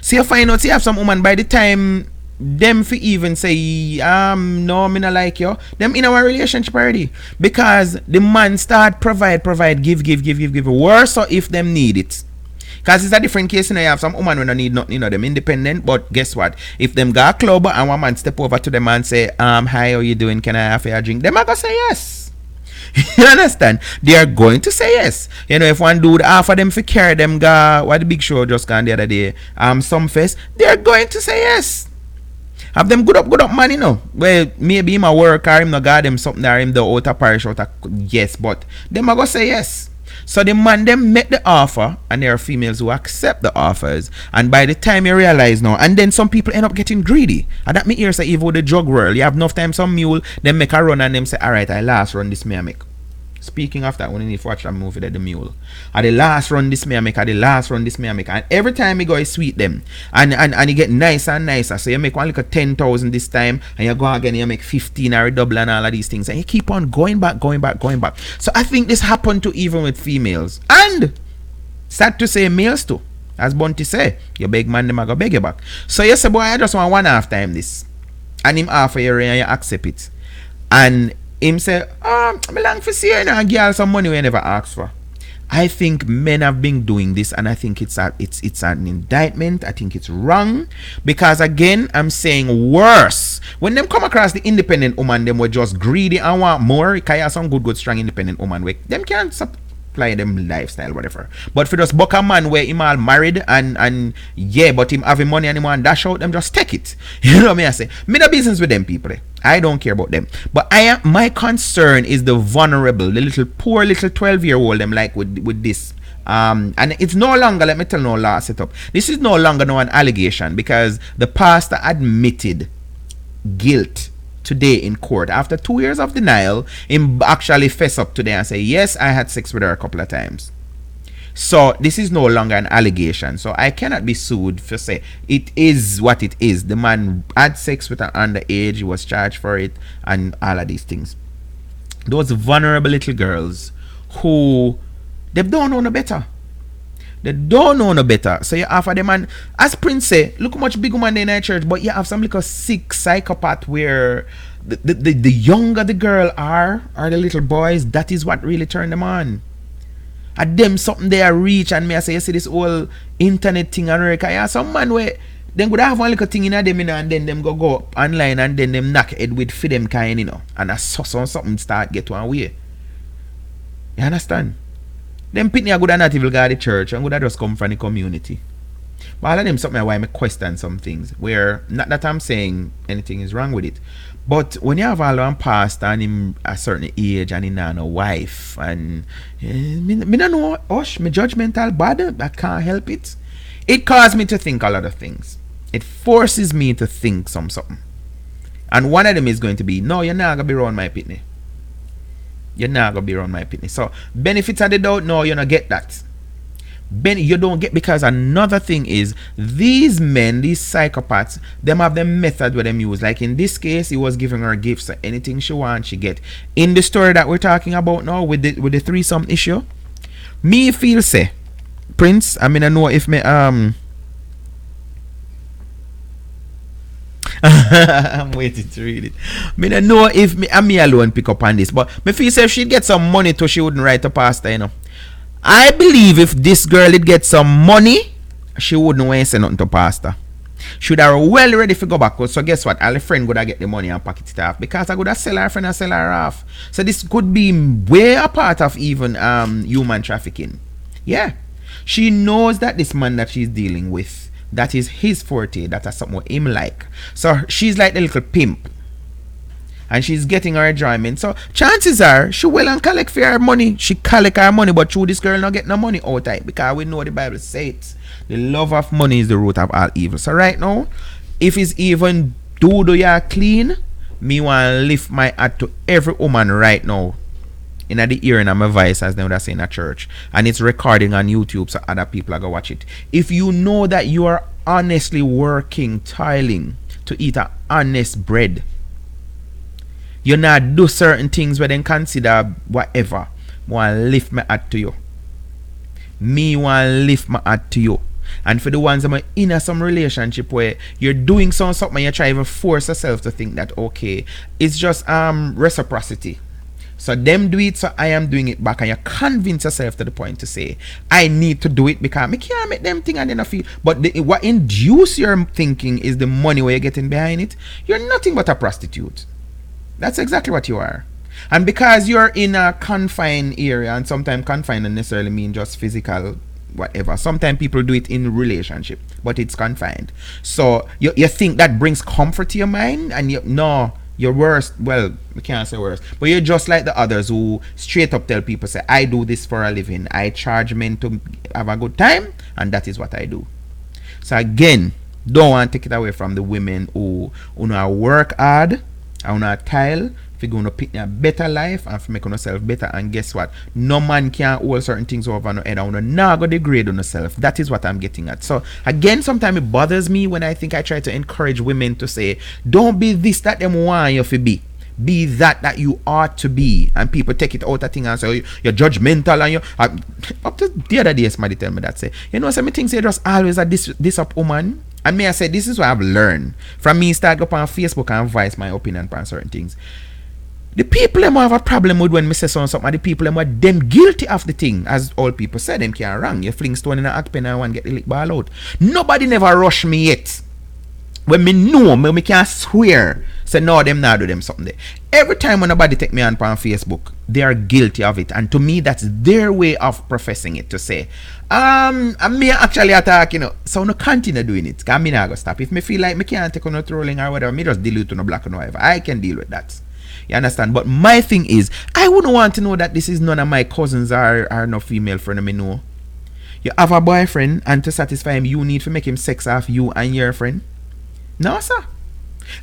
So you find out, you have some woman by the time them for even say no, me not like you, them in our relationship already, because the man start provide, give worse, so if them need it. Because it's a different case, you know, you have some woman when I need nothing, you know, them independent, but guess what? If them go a club and one man step over to them and say, hi, how you doing? Can I have a drink? Them are gonna say yes. You understand? They are going to say yes. You know, if one dude offer them for carry them go, what the big show just gone the other day, some face, they're going to say yes. Have them good up man, you know. Well, maybe him a work or him no got them something or him the outer parish out yes, but them are gonna say yes. So the man them make the offer, and there are females who accept the offers, and by the time you realize now, and then some people end up getting greedy. And that me here say, even the drug world, you have enough time some mule, them make a run and them say, alright, I last run this me I make. Speaking of that, when you need to watch that movie, the mule. At the last run this me I make, and every time you go, you sweet them. And you get nicer and nicer. So you make one like a 10,000 this time, and you go again, you make 15 or double and all of these things. And you keep on going back. So I think this happened to even with females. And sad to say males too. As Bunty say, you beg man, them I go beg you back. So you say, boy, I just want 1/2 time this. And him offer you and you accept it. And him say, I'm long for see you and girl some money we never asked for. I think men have been doing this, and I think it's an indictment. I think it's wrong, because again, I'm saying worse. When them come across the independent woman, them were just greedy and want more. Because you have some good strong independent woman where them can't supply them lifestyle, whatever. But for just buck a man where him all married and yeah, but him having money and him want dash out, them just take it. You know what I say? Me no business with them people. I don't care about them. But my concern is the vulnerable, the little poor little 12-year-old them like with this. And it's no longer, let me tell you, no law set up. This is no longer an allegation, because the pastor admitted guilt today in court. After 2 years of denial, him actually fess up today and say, yes, I had sex with her a couple of times. So this is no longer an allegation. So I cannot be sued for say it is what it is. The man had sex with an underage, he was charged for it, and all of these things. Those vulnerable little girls who they don't know no better. They don't know no better. So you offer them, and as Prince say, look how much big woman in our church, but you have some little sick psychopath where the younger the girl are, or the little boys, that is what really turn them on. At them something they are reach, and me I say, you see this whole internet thing and America, yeah, some man where them would have one little thing in them, you know, and then them go up online and then them knock head with for them kind, you know, and a sauce on something start get one way. You understand? Them pitney are good and not evil go to the church and good have just come from the community. But all of them something why I question some things, where not that I'm saying anything is wrong with it. But when you have all one pastor and him a certain age and he not a wife, and me don't know, hush, me judgmental bad, I can't help it. It caused me to think a lot of things. It forces me to think something. And one of them is going to be, no, you're not going to be around my pitney. You're not going to be around my pitney. So, benefits of the doubt, no, you don't get that. You don't get, because another thing is, these men, these psychopaths, them have the method where them use. Like in this case, he was giving her gifts, so anything she wants, she get. In the story that we're talking about now, with the threesome issue, me feel say, Prince, I mean, I know if me I'm waiting to read it. I don't know if me alone pick up on this, but me feel say if she'd get some money too, she wouldn't write a pastor, you know. I believe if this girl did get some money, she wouldn't want to say nothing to pastor. Should have well ready to go back. So guess what? All the friend would have get the money and pocket it off, because I would have sell her friend and sell her off. So this could be way a part of even human trafficking. Yeah. She knows that this man that she's dealing with, that is his forte, that is something what him like. So she's like the little pimp, and she's getting her enjoyment. So chances are she will and collect for her money. She collect her money, but through this girl not get no money out of it, because we know the Bible says the love of money is the root of all evil. So right now, if it's even do you clean, me want to lift my hat to every woman right now in the ear and my voice, as they would say in a church, and it's recording on YouTube so other people are going to watch it. If you know that you are honestly working, toiling to eat a honest bread, you not do certain things where then consider whatever. Want lift my hat to you. Me want lift my hat to you. And for the ones that are in some relationship where you're doing something, you try to force yourself to think that okay, it's just reciprocity. So them do it, so I am doing it back, and you convince yourself to the point to say, I need to do it because I can't make them think and then I feel. But what induce your thinking is the money where you're getting behind it. You're nothing but a prostitute. That's exactly what you are. And because you're in a confined area, and sometimes confined doesn't necessarily mean just physical whatever. Sometimes people do it in relationship, but it's confined. So you think that brings comfort to your mind, and you're worse. Well, we can't say worse, but you're just like the others who straight up tell people, say, I do this for a living. I charge men to have a good time, and that is what I do. So again, don't want to take it away from the women who know work hard, who know tile, if you're going to pick a better life and for making yourself better. And guess what? No man can hold certain things over no head. I want to now go degrade on yourself. That is what I'm getting at. So again, sometimes it bothers me when I think I try to encourage women to say, don't be this that them want you to be. Be that you ought to be. And people take it out of thing and say, you're judgmental, and you up to the other day somebody tell me that, say, you know, some things say just always a this up woman. And me I say, this is what I've learned from me start up on Facebook and voice my opinion on certain things. The people them have a problem with when me say something, the people them are them guilty of the thing. As all people say, them can't wrong. You fling stone in a act pen and one get the lick ball out. Nobody never rush me yet. When me know, me can't swear, say no, them not do them something there. Every time when nobody take me on Facebook, they are guilty of it. And to me, that's their way of professing it, to say, and me actually attack, you know, so no continue doing it. Because me not go stop. If me feel like me can't take on no trolling or whatever, me just dilute on no black and whatever. I can deal with that. You understand? But my thing is, I wouldn't want to know that this is none of my cousins are no female friend me know. You have a boyfriend, and to satisfy him, you need to make him sex off you and your friend. No, sir.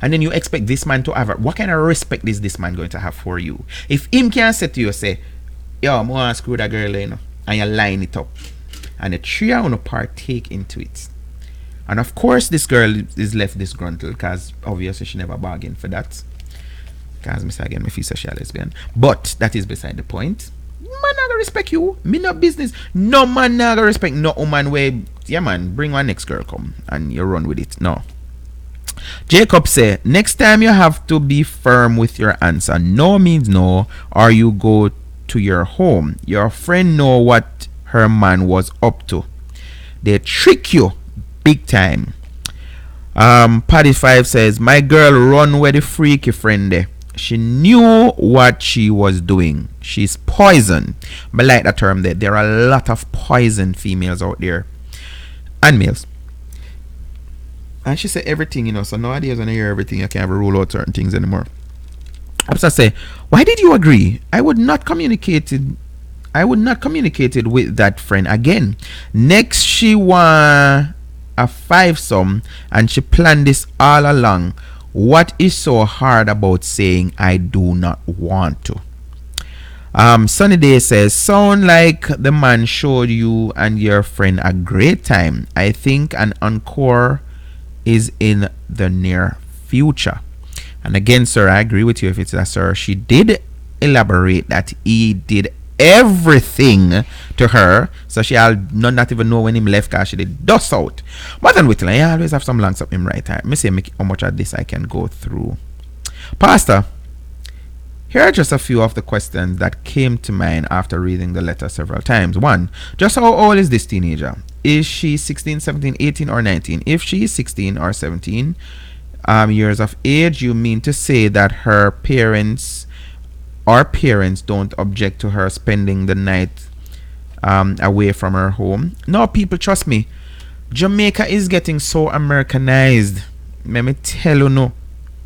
And then you expect this man to have what kind of respect is this man going to have for you? If him can say to you, say, yo, I'm going to screw that girl, you know, and you line it up, and the three are going to partake into it. And of course, this girl is left disgruntled because obviously she never bargained for that. Because me say again, me feel social lesbian. But that is beside the point. Man not gonna respect you. Me no business. No man not gonna respect no woman where, yeah man, bring one next girl come and you run with it. No. Jacob say, next time you have to be firm with your answer. No means no, or you go to your home. Your friend know what her man was up to. They trick you big time. Paddy 5 says, my girl run where the freaky friend there. She knew what she was doing. She's poison. But like that term there, there are a lot of poison females out there. And males. And she said everything, you know, so nowadays when I hear everything, I can't rule out certain things anymore. I was say, why did you agree? I would not communicated with that friend again. Next she want a 5-some and she planned this all along. What is so hard about saying I do not want to? Sunny Day says, sound like the man showed you and your friend a great time. I think an encore is in the near future. And again, sir, I agree with you. If it's a sir, she did elaborate that he did everything to her, so she'll not even know when him left because she did dust out. But then Whittle, I always have some lungs up him right here. Me say how much of this I can go through. Pastor, here are just a few of the questions that came to mind after reading the letter several times. 1. Just how old is this teenager? Is she 16, 17, 18, or 19? If she is 16 or 17 years of age, you mean to say that her parents don't object to her spending the night away from her home? No, people, trust me. Jamaica is getting so Americanized. Let me tell you, no.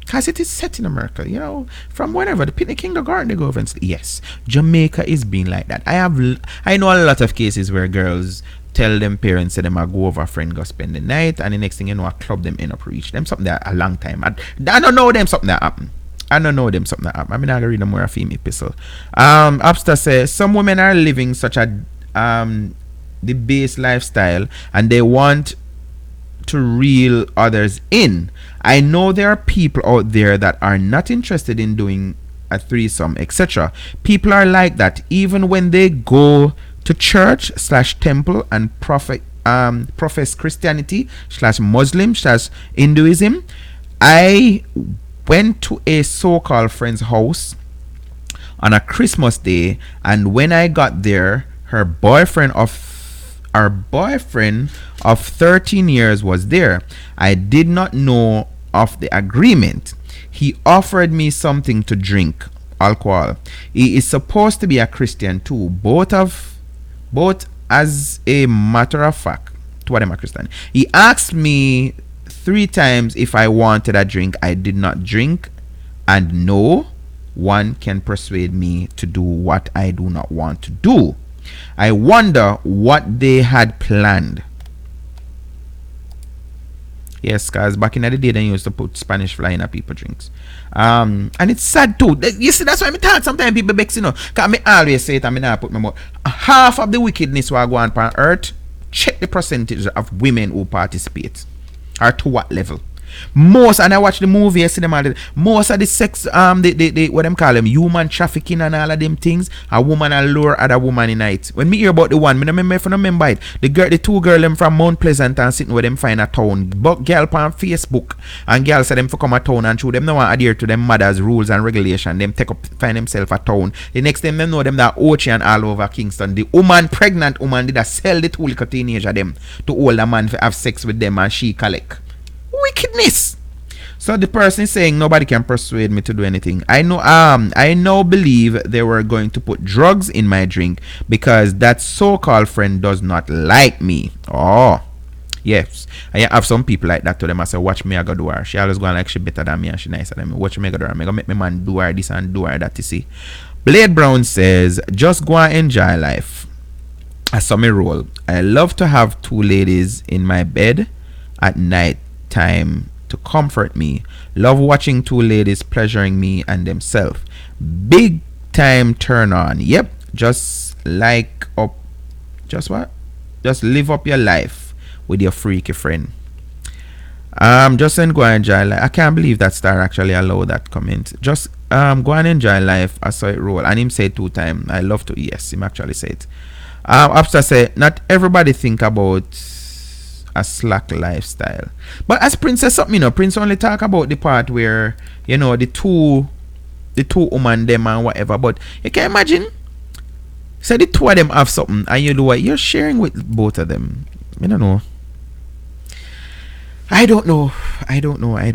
Because it is set in America, you know, from whenever the picnic kindergarten they go over and say, yes, Jamaica is being like that. I know a lot of cases where girls tell them parents say them a go over a friend go spend the night, and the next thing you know a club them end up reach them something that a long time. I don't know them something that happen. I don't know them something that happen. I mean, I read them more a female epistle. Upster says some women are living such a the base lifestyle and they want to reel others in. I know there are people out there that are not interested in doing a threesome, etc. People are like that even when they go to church / temple and profess Christianity / Muslim / Hinduism. I went to a so-called friend's house on a Christmas day, and when I got there, her boyfriend of 13 years was there. I did not know of the agreement. He offered me something to drink, alcohol. He is supposed to be a Christian too. Both as a matter of fact, to what am I Christian? He asked me 3 times if I wanted a drink. I did not drink, and no one can persuade me to do what I do not want to do. I wonder what they had planned. Yes, guys, back in the day they used to put Spanish fly in a people drinks. And it's sad too. You see, that's why I talk sometimes people vex, you know. Cause I always say it and I not put my mouth. Half of the wickedness we go on earth, check the percentage of women who participate. Or to what level. Most, and I watch the movie, I see them all, most of the sex, the what them call them, human trafficking and all of them things, a woman will lure other woman in it. When me hear about the one, I don't remember if I remember it, the 2 girl them from Mount Pleasant and sitting with them find a town, but girl on Facebook, and girl say them for come a town and show them no one adhere to them mother's rules and regulation, them take up, find themselves a town. The next time them know them that ocean all over Kingston, the pregnant woman did a sell the 2 little teenager them to older man to have sex with them and she collect. Wickedness. So the person is saying nobody can persuade me to do anything. I now believe they were going to put drugs in my drink because that so-called friend does not like me. Oh, yes. I have some people like that to them. I say, watch me, I go do her. She always going like she better than me and she nicer than me. Watch me, I go do her. I go make my man do her this and do her that, you see. Blade Brown says, just go and enjoy life. I saw me roll. I love to have 2 ladies in my bed at night time to comfort me. Love watching 2 ladies pleasuring me and themselves. Big time turn on. Yep. Just live up your life with your freaky friend. Just go and enjoy life. I can't believe that Star actually allowed that comment. Just go and enjoy life. I saw it roll. And him say 2 times. I love to. Yes, him actually say it. Upster say not everybody think about a slack lifestyle. But as Prince says something, you know, Prince only talk about the part where, you know, the two woman them and whatever. But you can imagine, say the 2 of them have something and you do what you're sharing with both of them. I don't know. I don't know.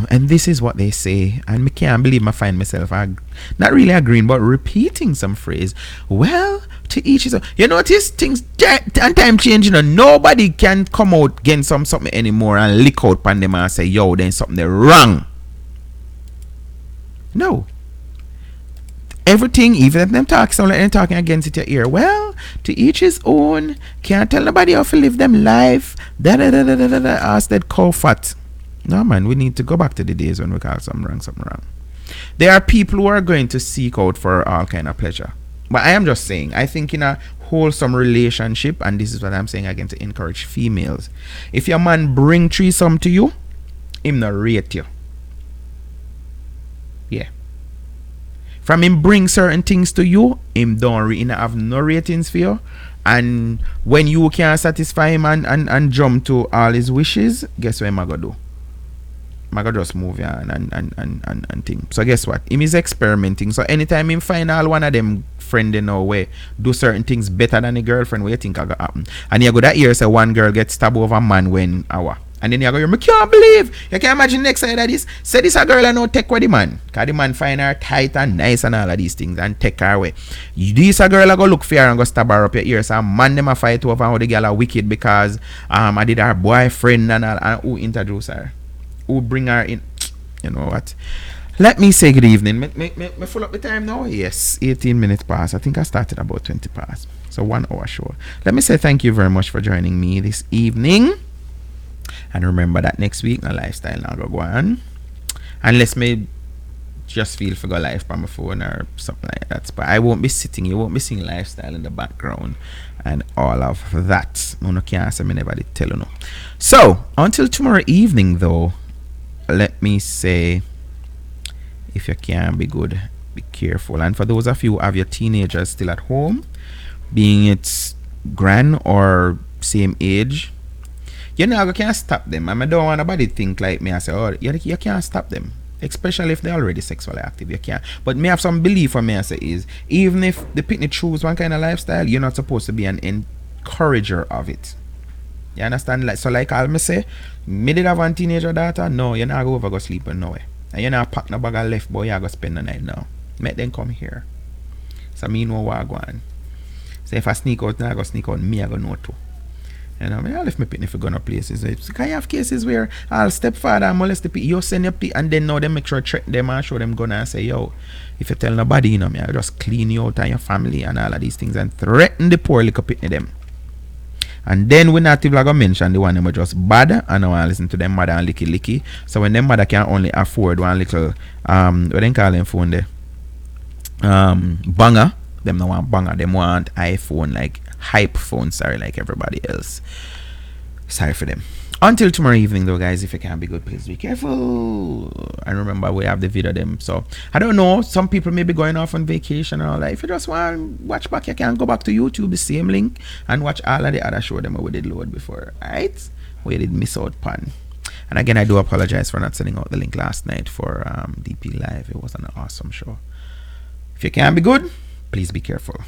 And this is what they say. And I can't believe I find myself not really agreeing, but repeating some phrase. Well, to each his own. You notice things and time changing. You know, nobody can come out against something anymore and lick out on them and say, yo, then something wrong. No. Everything, even if them talk sound like they're talking against it your ear. Well, to each his own. Can't tell nobody how to live them life. Ask that cow fat. No man, we need to go back to the days when we call something wrong. There are people who are going to seek out for all kind of pleasure. But I am just saying, I think in a wholesome relationship, and this is what I'm saying again to encourage females. If your man bring threesome to you, him not rate you. Yeah. From him bring certain things to you, him don't have no ratings for you. And when you can't satisfy him and jump to all his wishes, guess what him gonna do? I gotta just move on and think. So guess what? Him is experimenting. So anytime him find all one of them friend in our way do certain things better than the girlfriend, what you think gonna happen? And you go that year say one girl gets stabbed over a man when hour. And then you go, I can't believe. You can imagine next side of this. Say this a girl and no take with the man. Cause the man find her tight and nice and all of these things and take her away. This a girl I go look for her and go stab her up your ears. And man them a fight over how the girl are wicked because I did her boyfriend and all, and who introduce her. Who bring her in. You know what? Let me say good evening. Me full up the time now? Yes, 18 minutes past. I think I started about 20 past. So 1 hour show. Let me say thank you very much for joining me this evening. And remember that next week, no lifestyle now go on. Unless me just feel for go live from my phone or something like that. But I won't be sitting, you won't be seeing lifestyle in the background and all of that. No can't say me never did tell you no. So until tomorrow evening though, let me say, if you can be good, be careful. And for those of you who have your teenagers still at home, being it's grand or same age, you know, you can't stop them. And I don't want nobody think like me. I say, oh, you can't stop them, especially if they're already sexually active. You can't. But me have some belief for me. I say is, even if the picnic choose one kind of lifestyle, you're not supposed to be an encourager of it. You understand? Like so, like I'll me say, me did have one teenager daughter. No, you're not go over go sleep in nowhere. And you're not pack no bag of left, boy. You go spend the night now. Make them come here. So me know what I go on. So if I sneak out, I go sneak out. Me I go know too. You know, I left my pitney for going to places. So can you have cases where I'll stepfather molest the pitney, you send your pitney, and then now they make sure threaten them and show them gun and say, yo, if you tell nobody, you know, me, I'll just clean you out and your family and all of these things and threaten the poor little pitney them. And then we not even gonna mention the one them were just bad and I want to listen to them mother and licky. So when them mother can only afford one little what they call them phone there? Banger. Them no want banger, them want iPhone, like hype phone, sorry, like everybody else. Sorry for them. Until tomorrow evening though, guys, if you can be good, please be careful. And remember, we have the video them. So I don't know, some people may be going off on vacation and all that. If you just want to watch back, you can go back to YouTube, the same link, and watch all of the other show them we did load before. Alright? We did miss out pan. And again, I do apologize for not sending out the link last night for DP Live. It was an awesome show. If you can be good, please be careful.